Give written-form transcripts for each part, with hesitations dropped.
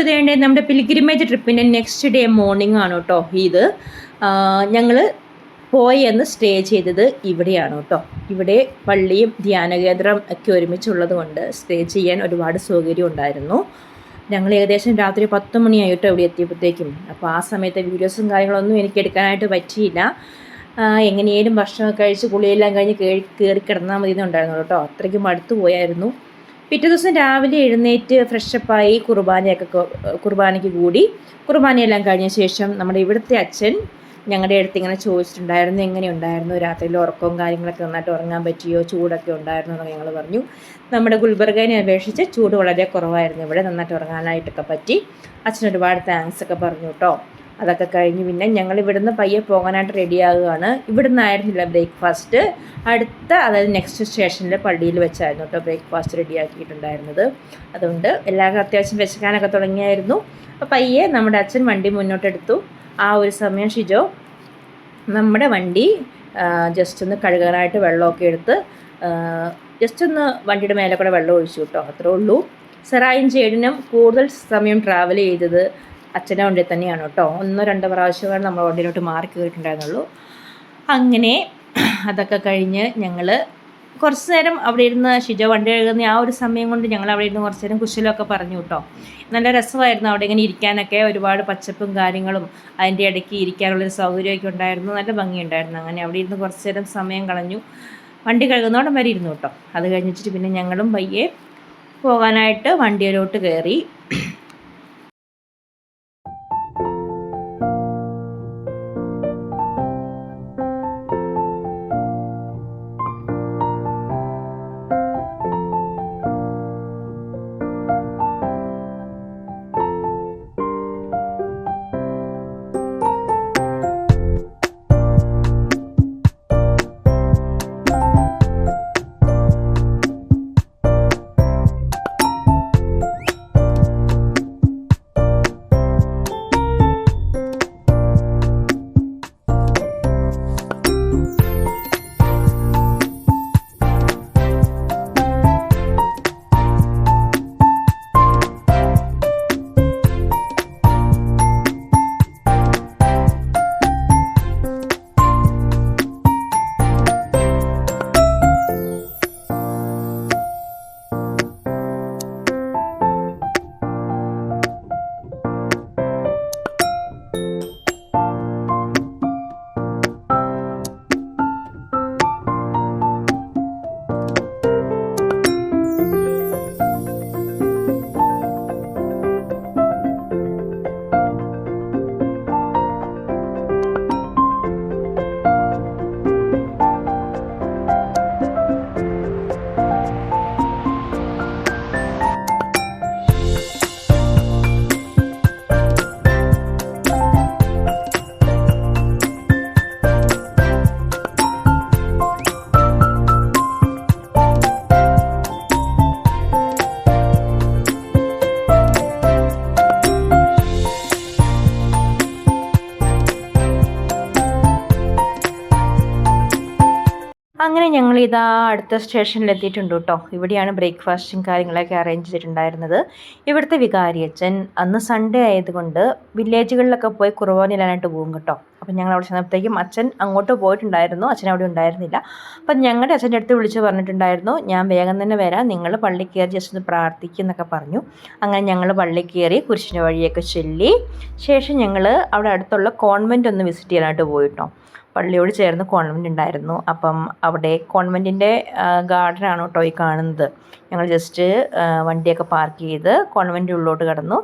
ഇതേണ്ട നമ്മുടെ pilgrimage ട്രിപ്പിൻ്റെ next day morning ആണ് കേട്ടോ ഇത്. ഞങ്ങൾ പോയെന്ന് സ്റ്റേ ചെയ്തത് ഇവിടെയാണ് കേട്ടോ. ഇവിടെ പള്ളിയും ധ്യാനകേന്ദ്രം ഒക്കെ ഒരുമിച്ചുള്ളത് കൊണ്ട് സ്റ്റേ ചെയ്യാൻ ഒരുപാട് സൗകര്യം ഉണ്ടായിരുന്നു. ഞങ്ങൾ ഏകദേശം രാത്രി 10 മണിയായിട്ടോ ഇവിടെ എത്തിയപ്പോഴത്തേക്കും. അപ്പോൾ ആ സമയത്തെ വീഡിയോസും കാര്യങ്ങളൊന്നും എനിക്ക് എടുക്കാനായിട്ട് പറ്റിയില്ല. എങ്ങനെയും ഭക്ഷണമൊക്കെ കഴിച്ച് കുളിയെല്ലാം കഴിഞ്ഞ് കയറി കിടന്നാൽ മതി എന്നുണ്ടായിരുന്നു കേട്ടോ. അത്രയ്ക്കും അടുത്ത് പോയായിരുന്നു. പിറ്റേ ദിവസം രാവിലെ എഴുന്നേറ്റ് ഫ്രഷപ്പായി കുർബാനയ്ക്ക് കൂടി. കുർബാനയെല്ലാം കഴിഞ്ഞ ശേഷം നമ്മുടെ ഇവിടുത്തെ അച്ഛൻ ഞങ്ങളുടെ അടുത്ത് ഇങ്ങനെ ചോദിച്ചിട്ടുണ്ടായിരുന്നു, എങ്ങനെയുണ്ടായിരുന്നു രാത്രിയിൽ ഉറക്കവും കാര്യങ്ങളൊക്കെ നന്നായിട്ട് ഉറങ്ങാൻ പറ്റിയോ, ചൂടൊക്കെ ഉണ്ടായിരുന്നു എന്നൊക്കെ ഞങ്ങൾ പറഞ്ഞു. നമ്മുടെ ഗുൽബർഗനെ അപേക്ഷിച്ച് ചൂട് വളരെ കുറവായിരുന്നു, ഇവിടെ നന്നായിട്ട് ഉറങ്ങാനായിട്ടൊക്കെ പറ്റി. അച്ഛൻ ഒരുപാട് താങ്ക്സ് ഒക്കെ പറഞ്ഞു കേട്ടോ. അതൊക്കെ കഴിഞ്ഞ് പിന്നെ ഞങ്ങൾ ഇവിടുന്ന് പയ്യെ പോകാനായിട്ട് റെഡിയാകുകയാണ്. ഇവിടുന്ന് ആയിരുന്നില്ല ബ്രേക്ക്ഫാസ്റ്റ്, അതായത് നെക്സ്റ്റ് സ്റ്റേഷനിൽ പള്ളിയിൽ വെച്ചായിരുന്നു കേട്ടോ ബ്രേക്ക്ഫാസ്റ്റ് റെഡിയാക്കിയിട്ടുണ്ടായിരുന്നത്. അതുകൊണ്ട് എല്ലാവർക്കും അത്യാവശ്യം വിശക്കാനൊക്കെ തുടങ്ങിയായിരുന്നു. അപ്പോൾ പയ്യെ നമ്മുടെ അച്ഛൻ വണ്ടി മുന്നോട്ടെടുത്തു. ആ ഒരു സമയം ഷിജോ നമ്മുടെ വണ്ടി ജസ്റ്റ് ഒന്ന് കഴുകാനായിട്ട് വെള്ളമൊക്കെ എടുത്ത് ജസ്റ്റ് ഒന്ന് വണ്ടിയുടെ മേലെ കൂടെ വെള്ളം ഒഴിച്ചു കേട്ടോ. അത്രേ ഉള്ളൂ. സെറായും ചേട്ടനും കൂടുതൽ സമയം ട്രാവൽ ചെയ്തത് അച്ഛൻ്റെ വണ്ടി തന്നെയാണ് കേട്ടോ. 1-2 പ്രാവശ്യമാണ് നമ്മൾ വണ്ടിയിലോട്ട് മാറി കയറിയിട്ടുണ്ടായിരുന്നുള്ളൂ. അങ്ങനെ അതൊക്കെ കഴിഞ്ഞ് ഞങ്ങൾ കുറച്ച് നേരം അവിടെ ഇരുന്ന് ഷിജോ വണ്ടി കഴുകുന്ന ആ ഒരു സമയം കൊണ്ട് ഞങ്ങൾ അവിടെ ഇരുന്ന് കുറച്ച് നേരം കുശലമൊക്കെ പറഞ്ഞു കേട്ടോ. നല്ല രസമായിരുന്നു അവിടെ ഇങ്ങനെ ഇരിക്കാനൊക്കെ. ഒരുപാട് പച്ചപ്പും കാര്യങ്ങളും അതിൻ്റെ ഇടയ്ക്ക് ഇരിക്കാനുള്ളൊരു സൗകര്യമൊക്കെ ഉണ്ടായിരുന്നു. നല്ല ഭംഗിയുണ്ടായിരുന്നു. അങ്ങനെ അവിടെ ഇരുന്ന് കുറച്ച് നേരം സമയം കളഞ്ഞു. വണ്ടി കഴുകുന്നോടം വരെ ഇരുന്നു കേട്ടോ. അത് കഴിഞ്ഞിട്ട് പിന്നെ ഞങ്ങളും പയ്യെ പോകാനായിട്ട് വണ്ടിയിലോട്ട് കയറി. അങ്ങനെ ഞങ്ങൾ ഇതാ അടുത്ത സ്റ്റേഷനിൽ എത്തിയിട്ടുണ്ട് കേട്ടോ. ഇവിടെയാണ് ബ്രേക്ക്ഫാസ്റ്റും കാര്യങ്ങളൊക്കെ അറേഞ്ച് ചെയ്തിട്ടുണ്ടായിരുന്നത്. ഇവിടുത്തെ വികാരിയച്ഛൻ അന്ന് സൺഡേ ആയതുകൊണ്ട് വില്ലേജുകളിലൊക്കെ പോയി കുർബാനയിലാനായിട്ട് പോകും കേട്ടോ. അപ്പം ഞങ്ങൾ അവിടെ ചെന്നപ്പോഴത്തേക്കും അച്ഛൻ അങ്ങോട്ട് പോയിട്ടുണ്ടായിരുന്നു, അച്ഛൻ അവിടെ ഉണ്ടായിരുന്നില്ല. അപ്പം ഞങ്ങളുടെ അച്ഛൻ്റെ അടുത്ത് വിളിച്ച് പറഞ്ഞിട്ടുണ്ടായിരുന്നു, ഞാൻ വേഗം തന്നെ വരാം, നിങ്ങൾ പള്ളി കയറി ജസ്റ്റ് ഒന്ന് പ്രാർത്ഥിക്കും എന്നൊക്കെ പറഞ്ഞു. അങ്ങനെ ഞങ്ങൾ പള്ളി കയറി കുരിശിൻ്റെ വഴിയൊക്കെ ചൊല്ലി ശേഷം ഞങ്ങൾ അവിടെ അടുത്തുള്ള കോൺവെൻ്റ് ഒന്ന് വിസിറ്റ് ചെയ്യാനായിട്ട് പോയിട്ടോ. പള്ളിയോട് ചേർന്ന് കോൺവെൻ്റ് ഉണ്ടായിരുന്നു. അപ്പം അവിടെ കോൺവെൻറ്റിൻ്റെ ഗാർഡനാണ് കേട്ടോ ഈ കാണുന്നത്. ഞങ്ങൾ ജസ്റ്റ് വണ്ടിയൊക്കെ പാർക്ക് ചെയ്ത് കോൺവെൻ്റ് ഉള്ളിലോട്ട് കടന്നു.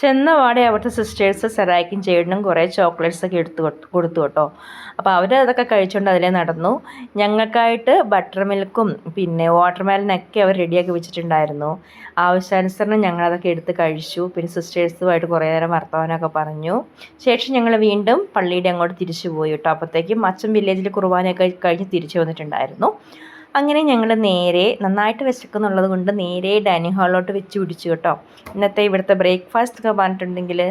ചെന്ന പാടെ അവിടുത്തെ സിസ്റ്റേഴ്സ് സെറായിക്കും ചേട്ടനും കുറേ ചോക്ലേറ്റ്സൊക്കെ കൊടുത്തു കേട്ടോ. അപ്പോൾ അവർ അതൊക്കെ കഴിച്ചുകൊണ്ട് അതിലേ നടന്നു. ഞങ്ങൾക്കായിട്ട് ബട്ടർ മിൽക്കും പിന്നെ വാട്ടർമെലനൊക്കെ അവർ റെഡിയാക്കി വെച്ചിട്ടുണ്ടായിരുന്നു. ആവശ്യാനുസരണം ഞങ്ങളതൊക്കെ എടുത്ത് കഴിച്ചു. പിന്നെ സിസ്റ്റേഴ്സുമായിട്ട് കുറേ നേരം വർത്തമാനമൊക്കെ പറഞ്ഞു. ശേഷം ഞങ്ങൾ വീണ്ടും പള്ളിയുടെ അങ്ങോട്ട് തിരിച്ചു പോയി കേട്ടോ. അപ്പോഴത്തേക്കും അച്ഛൻ വില്ലേജിൽ കുർബാനയൊക്കെ കഴിഞ്ഞ് തിരിച്ചു വന്നിട്ടുണ്ടായിരുന്നു. അങ്ങനെ ഞങ്ങൾ നേരെ നന്നായിട്ട് വിശക്കുന്നുള്ളത് കൊണ്ട് നേരെ ഡൈനിങ് ഹാളിലോട്ട് വെച്ച് പിടിച്ചു കേട്ടോ. ഇന്നത്തെ ഇവിടുത്തെ ബ്രേക്ക്ഫാസ്റ്റ് ഒക്കെ പറഞ്ഞിട്ടുണ്ടെങ്കിൽ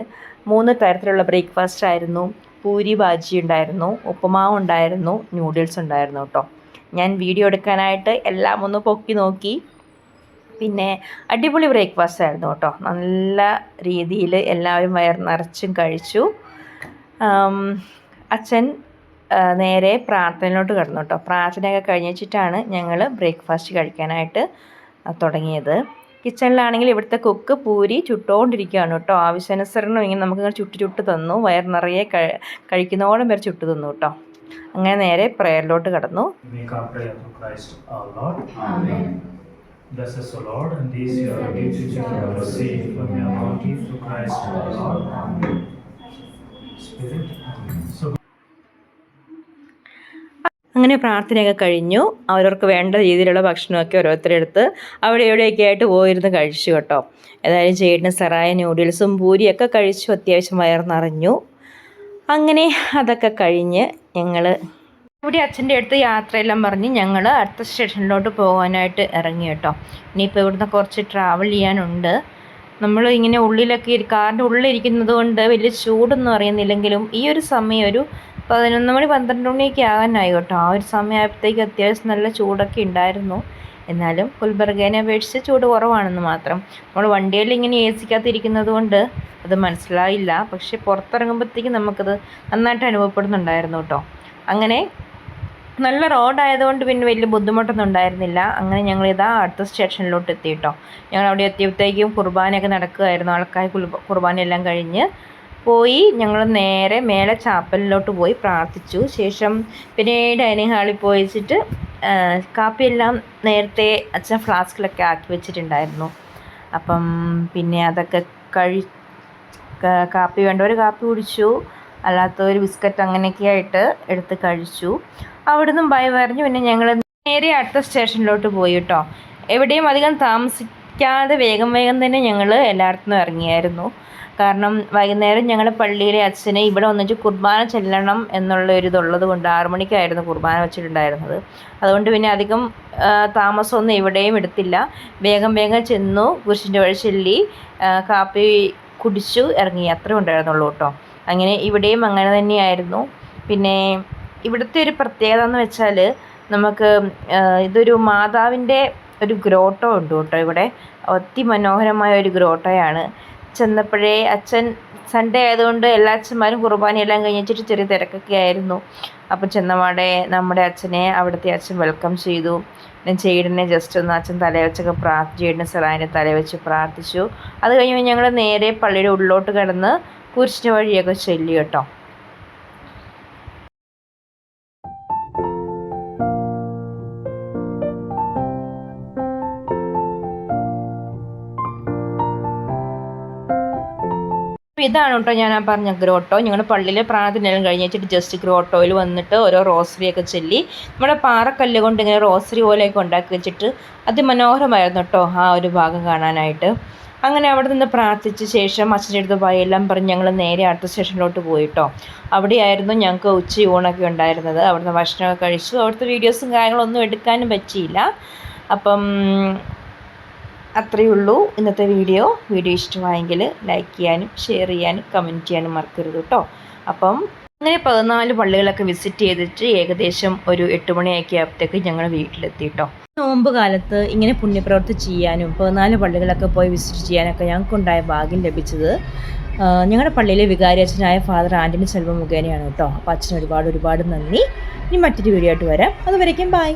3 തരത്തിലുള്ള ബ്രേക്ക്ഫാസ്റ്റ് ആയിരുന്നു. പൂരി ഭാജി ഉണ്ടായിരുന്നു, ഉപ്പുമാവ് ഉണ്ടായിരുന്നു, നൂഡിൽസ് ഉണ്ടായിരുന്നു കേട്ടോ. ഞാൻ വീഡിയോ എടുക്കാനായിട്ട് എല്ലാം ഒന്ന് പൊക്കി നോക്കി. പിന്നെ അടിപൊളി ബ്രേക്ക്ഫാസ്റ്റ് ആയിരുന്നു കേട്ടോ. നല്ല രീതിയിൽ എല്ലാവരും വയർ നിറച്ചും കഴിച്ചു. അച്ഛൻ നേരെ പ്രാർത്ഥനയിലോട്ട് കിടന്നു കേട്ടോ. പ്രാർത്ഥനയൊക്കെ കഴിഞ്ഞിട്ടാണ് ഞങ്ങൾ ബ്രേക്ക്ഫാസ്റ്റ് കഴിക്കാനായിട്ട് തുടങ്ങിയത്. കിച്ചണിലാണെങ്കിൽ ഇവിടുത്തെ കുക്ക് പൂരി ചുട്ടുകൊണ്ടിരിക്കുകയാണ് കേട്ടോ. ആവശ്യാനുസരണം ഇങ്ങനെ നമുക്കിങ്ങനെ ചുട്ട് തന്നു. വയർ നിറയെ കഴിക്കുന്നോളം വരെ ചുട്ട് തന്നു കേട്ടോ. അങ്ങനെ നേരെ പ്രയറിലോട്ട് കടന്നു. Bless us, O Lord, and these your gifts which you have received from your bounty through Christ our Lord. Amen. Spirit. So അങ്ങനെ പ്രാർത്ഥനയൊക്കെ കഴിഞ്ഞു. അവരവർക്ക് വേണ്ട രീതിയിലുള്ള ഭക്ഷണമൊക്കെ ഓരോരുത്തരെടുത്ത് അവിടെ എവിടെയൊക്കെ ആയിട്ട് പോയിരുന്ന് കഴിച്ചു കേട്ടോ. ഏതായാലും ചേട്ടന് സറായ നൂഡിൽസും പൂരിയൊക്കെ കഴിച്ചു. അത്യാവശ്യം വയർ നിറഞ്ഞു. അങ്ങനെ അതൊക്കെ കഴിഞ്ഞ് ഞങ്ങൾ ഇവിടെ അച്ഛൻ്റെ അടുത്ത് യാത്രയെല്ലാം പറഞ്ഞ് ഞങ്ങൾ അടുത്ത സ്റ്റേഷനിലോട്ട് പോകാനായിട്ട് ഇറങ്ങി കേട്ടോ. ഇനിയിപ്പോൾ ഇവിടുന്ന് കുറച്ച് ട്രാവൽ ചെയ്യാനുണ്ട്. നമ്മൾ ഇങ്ങനെ ഉള്ളിലൊക്കെ കാറിൻ്റെ ഉള്ളിലിരിക്കുന്നത് കൊണ്ട് വലിയ ചൂടൊന്നും അറിയുന്നില്ലെങ്കിലും ഈ ഒരു സമയം ഒരു 11 മണി 12 മണിയൊക്കെ ആകാനായി കേട്ടോ. ആ ഒരു സമയമായപ്പോഴത്തേക്ക് അത്യാവശ്യം നല്ല ചൂടൊക്കെ ഉണ്ടായിരുന്നു. എന്നാലും ഗുൽബർഗേനെ അപേക്ഷിച്ച് ചൂട് കുറവാണെന്ന് മാത്രം. നമ്മൾ വണ്ടിയിൽ ഇങ്ങനെ എ സിക്കകത്തിരിക്കുന്നത് കൊണ്ട് അത് മനസ്സിലായില്ല. പക്ഷേ പുറത്തിറങ്ങുമ്പോഴത്തേക്കും നമുക്കത് നന്നായിട്ട് അനുഭവപ്പെടുന്നുണ്ടായിരുന്നു കേട്ടോ. അങ്ങനെ നല്ല റോഡായതുകൊണ്ട് പിന്നെ വലിയ ബുദ്ധിമുട്ടൊന്നും ഉണ്ടായിരുന്നില്ല. അങ്ങനെ ഞങ്ങളിതാ അടുത്ത സ്റ്റേഷനിലോട്ട് എത്തി കേട്ടോ. ഞങ്ങൾ അവിടെ എത്തിയപ്പോഴത്തേക്കും കുർബാനയൊക്കെ നടക്കുകയായിരുന്നു. ആൾക്കാർ കുർബാനയെല്ലാം കഴിഞ്ഞ് പോയി. ഞങ്ങൾ നേരെ മേലെ ചാപ്പലിലോട്ട് പോയി പ്രാർത്ഥിച്ചു. ശേഷം പിന്നെ ഡൈനിങ് ഹാളിൽ പോയിച്ചിട്ട് കാപ്പിയെല്ലാം നേരത്തെ അച്ഛൻ ഫ്ലാസ്കിലൊക്കെ ആക്കി വെച്ചിട്ടുണ്ടായിരുന്നു. അപ്പം പിന്നെ അതൊക്കെ കാപ്പി വേണ്ടവർ കാപ്പി കുടിച്ചു, അല്ലാത്തവർ ബിസ്ക്കറ്റ് അങ്ങനെയൊക്കെ ആയിട്ട് എടുത്ത് കഴിച്ചു. അവിടെ നിന്നും ബൈ പറഞ്ഞു. പിന്നെ ഞങ്ങൾ നേരെ അടുത്ത സ്റ്റേഷനിലോട്ട് പോയി കേട്ടോ. എവിടെയും അധികം താമസിക്കാതെ വേഗം തന്നെ ഞങ്ങൾ എല്ലായിടത്തും ഇറങ്ങിയായിരുന്നു. കാരണം വൈകുന്നേരം ഞങ്ങൾ പള്ളിയിലെ അച്ഛനെ ഇവിടെ വന്നിട്ട് കുർബാന ചെല്ലണം എന്നുള്ള ഒരു ഇതുള്ളത് കൊണ്ട് 6 മണിക്കായിരുന്നു കുർബാന വെച്ചിട്ടുണ്ടായിരുന്നത്. അതുകൊണ്ട് പിന്നെ അധികം താമസമൊന്നും എവിടെയും എടുത്തില്ല. വേഗം ചെന്നു, കുരിശിൻ്റെ വഴി ചൊല്ലി കാപ്പി കുടിച്ചു ഇറങ്ങി. അത്രേ ഉണ്ടായിരുന്നുള്ളൂ കേട്ടോ. അങ്ങനെ ഇവിടെയും അങ്ങനെ തന്നെയായിരുന്നു. പിന്നെ ഇവിടുത്തെ ഒരു പ്രത്യേകത എന്ന് വെച്ചാൽ നമുക്ക് ഇതൊരു മാതാവിൻ്റെ ഒരു ഗ്രോട്ടോ ഉണ്ട് കേട്ടോ. ഇവിടെ അതിമനോഹരമായ ഒരു ഗ്രോട്ടോയാണ്. ചെന്നപ്പോഴേ അച്ഛൻ സൺഡേ ആയതുകൊണ്ട് എല്ലാ അച്ഛന്മാരും കുർബാനയെല്ലാം കഴിഞ്ഞിട്ട് ചെറിയ തിരക്കൊക്കെ ആയിരുന്നു. അപ്പം ചെന്നപാടെ നമ്മുടെ അച്ഛനെ അവിടുത്തെ അച്ഛൻ വെൽക്കം ചെയ്തു. ഞാൻ ചേട്ടനെ ജസ്റ്റ് ഒന്ന് അച്ഛൻ തലവെച്ചൊക്കെ ചേട്ടന് സറായിനെ തലവെച്ച് പ്രാർത്ഥിച്ചു. അത് കഴിഞ്ഞ് ഞങ്ങൾ നേരെ പള്ളിയുടെ ഉള്ളിലോട്ട് കിടന്ന് കുരിശിൻ്റെ വഴിയൊക്കെ ചൊല്ലി കേട്ടോ. ഇതാണ് കേട്ടോ ഞാൻ പറഞ്ഞ ഗ്രോട്ടോ. ഞങ്ങൾ പള്ളിയിൽ പ്രാർത്ഥനയെല്ലാം കഴിഞ്ഞിട്ട് ജസ്റ്റ് ഗ്രോട്ടോയിൽ വന്നിട്ട് ഓരോ റോസറിയൊക്കെ ചൊല്ലി നമ്മുടെ പാറക്കല്ല് കൊണ്ട് ഇങ്ങനെ റോസറി പോലെയൊക്കെ ഉണ്ടാക്കി വെച്ചിട്ട് അതിമനോഹരമായിരുന്നു കേട്ടോ ആ ഒരു ഭാഗം കാണാനായിട്ട്. അങ്ങനെ അവിടെ നിന്ന് പ്രാർത്ഥിച്ച ശേഷം അച്ഛൻ്റെ അടുത്ത് പോയി എല്ലാം പറഞ്ഞ് ഞങ്ങൾ നേരെ അടുത്ത സ്റ്റേഷനിലോട്ട് പോയിട്ടോ. അവിടെയായിരുന്നു ഞങ്ങൾക്ക് ഉച്ചയൂണൊക്കെ ഉണ്ടായിരുന്നത്. അവിടുന്ന് ഭക്ഷണമൊക്കെ കഴിച്ചു. അവിടുത്തെ വീഡിയോസും കാര്യങ്ങളൊന്നും എടുക്കാനും പറ്റിയില്ല. അപ്പം അത്രയേ ഉള്ളൂ ഇന്നത്തെ വീഡിയോ. ഇഷ്ടമായെങ്കിൽ ലൈക്ക് ചെയ്യാനും ഷെയർ ചെയ്യാനും കമൻറ്റ് ചെയ്യാനും മറക്കരുത് കേട്ടോ. അപ്പം അങ്ങനെ 14 പള്ളികളൊക്കെ വിസിറ്റ് ചെയ്തിട്ട് ഏകദേശം ഒരു 8 മണിയൊക്കെ ആയപ്പോഴത്തേക്ക് ഞങ്ങൾ വീട്ടിലെത്തി കേട്ടോ. നോമ്പ് കാലത്ത് ഇങ്ങനെ പുണ്യപ്രവൃത്തി ചെയ്യാനും 14 പള്ളികളൊക്കെ പോയി വിസിറ്റ് ചെയ്യാനൊക്കെ ഞങ്ങൾക്കുണ്ടായ ഭാഗ്യം ലഭിച്ചത് ഞങ്ങളുടെ പള്ളിയിലെ വികാരി അച്ഛനായ ഫാദർ ആൻ്റണി സെൽവം മുഖേനയാണ് കേട്ടോ. അപ്പോൾ അച്ഛന് ഒരുപാട് നന്ദി. ഇനി മറ്റൊരു വീഡിയോ ആയിട്ട് വരാം. അതുവരേക്കും ബൈ.